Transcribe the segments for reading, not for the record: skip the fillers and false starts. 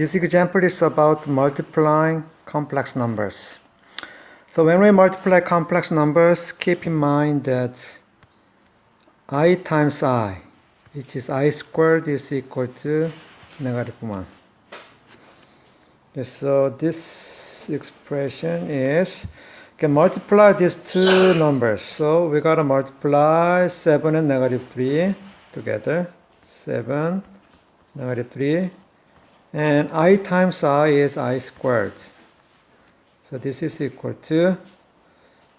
This example is about multiplying complex numbers. So when we multiply complex numbers, keep in mind that I times I, which is I squared, is equal to -1. Okay, so this expression is, can multiply these two numbers. So we gotta multiply 7 and -3 together. 7, -3. And I times I is I squared. So this is equal to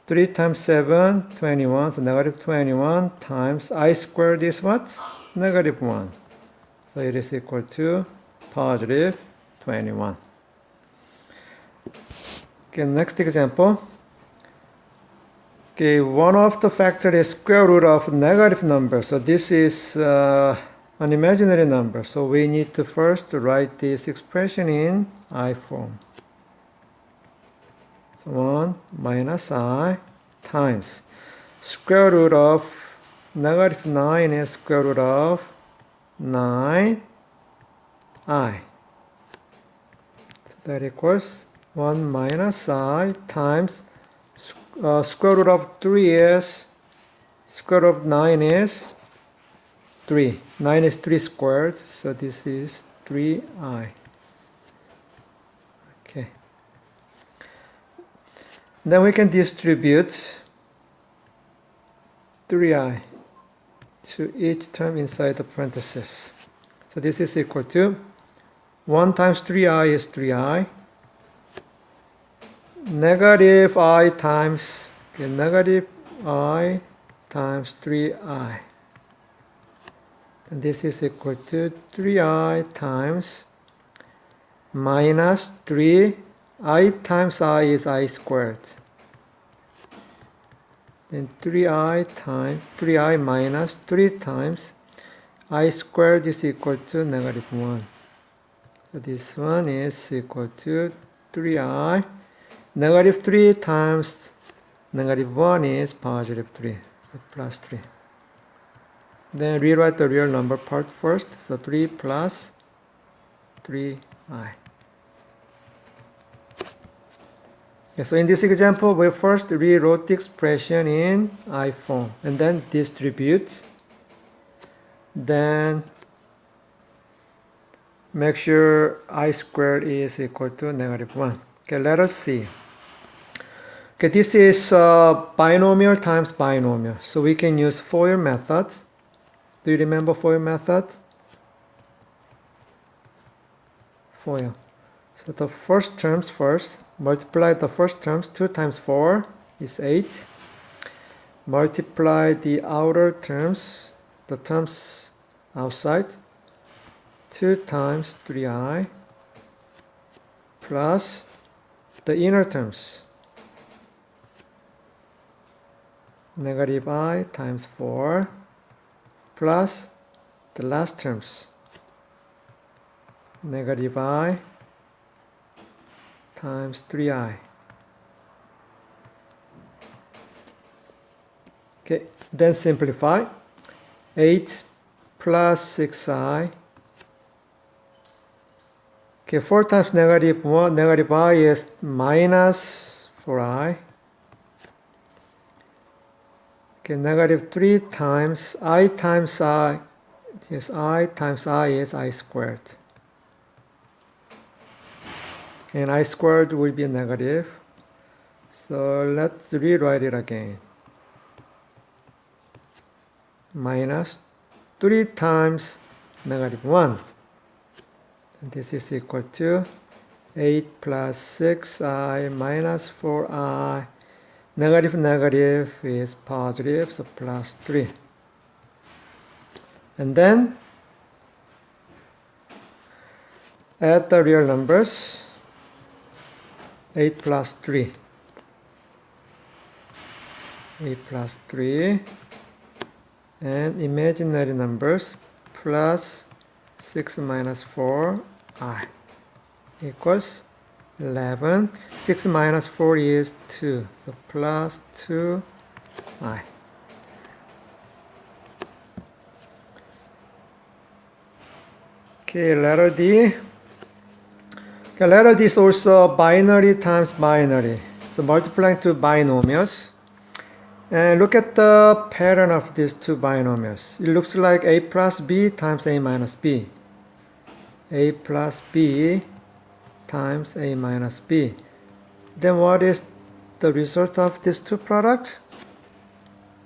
3 times 7, 21. So -21 times I squared is what? -1. So it is equal to +21. Okay, next example. Okay, one of the factor is square root of negative number. So this is an imaginary number. So we need to first write this expression in I form. So 1 minus I times square root of -9 is square root of 9i. So that equals 1 minus I times square root of 3 is square root of 9 is 3. 9 is 3 squared, so this is 3i. Okay. Then we can distribute 3i to each term inside the parenthesis. So this is equal to 1 times 3i is 3i. Negative I times, okay, negative I times 3i. And this is equal to 3i times minus 3. I times I is I squared. Then 3i times 3i minus 3 times I squared is equal to -1. So this one is equal to 3i. -3 times -1 is +3. So +3. Then rewrite the real number part first. So 3 plus 3i. Okay, so in this example, we first rewrote the expression in I form and then distribute. Then make sure I squared is equal to -1. Okay, let us see. Okay, this is binomial times binomial. So we can use FOIL method. Do you remember FOIL method? FOIL. So the first terms first. Multiply the first terms. 2 times 4 is 8. Multiply the outer terms, the terms outside. 2 times 3i plus the inner terms. -I times 4 plus the last terms. -I times 3i. Okay, then simplify. 8 plus 6i. Okay, 4 times -1, -i is minus 4i. Okay, -3 times I times I, yes, I times I is I squared. And I squared will be negative. So let's rewrite it again. Minus 3 times -1. And this is equal to 8 plus 6i minus 4i. Negative is positive, so +3. And then add the real numbers. 8 plus 3. 8 plus 3. And imaginary numbers plus 6 minus 4i equals 11. 6 minus 4 is 2. So plus 2i. Okay, letter D. Okay, later this also binary times binary. So multiplying two binomials. And look at the pattern of these two binomials. It looks like a plus b times a minus b. A plus b times a minus b. Then what is the result of these two products?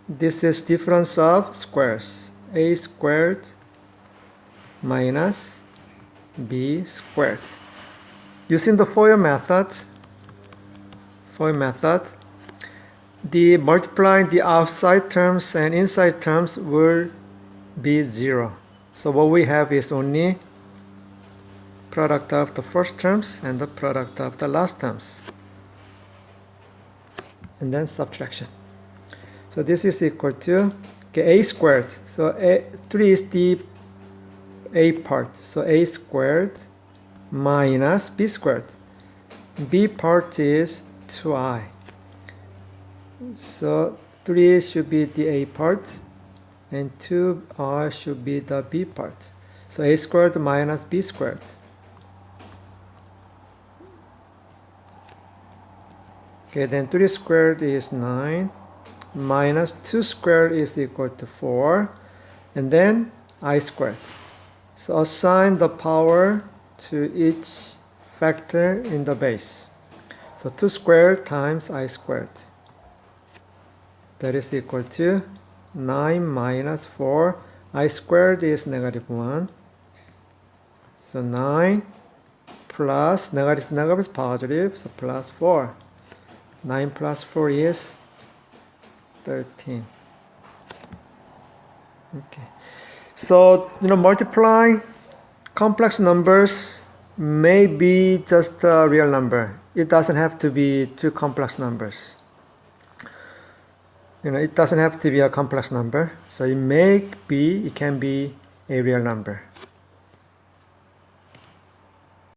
This is difference of squares. A squared minus b squared. Using the FOIL method, the multiplying the outside terms and inside terms will be 0. So what we have is only product of the first terms and the product of the last terms. And then subtraction. So this is equal to a squared. So 3 is the a part. So a squared minus b squared. B part is 2i. So 3 should be the a part and 2r should be the b part. So a squared minus b squared. Okay, then 3 squared is 9 minus 2 squared is equal to 4, and then I squared. So assign the power to each factor in the base. So 2 squared times I squared. That is equal to 9 minus 4. I squared is negative 1. So 9 plus negative is positive, so plus 4. 9 plus 4 is 13. Okay. So, multiplying complex numbers may be just a real number. It doesn't have to be two complex numbers. It doesn't have to be a complex number. So it can be a real number.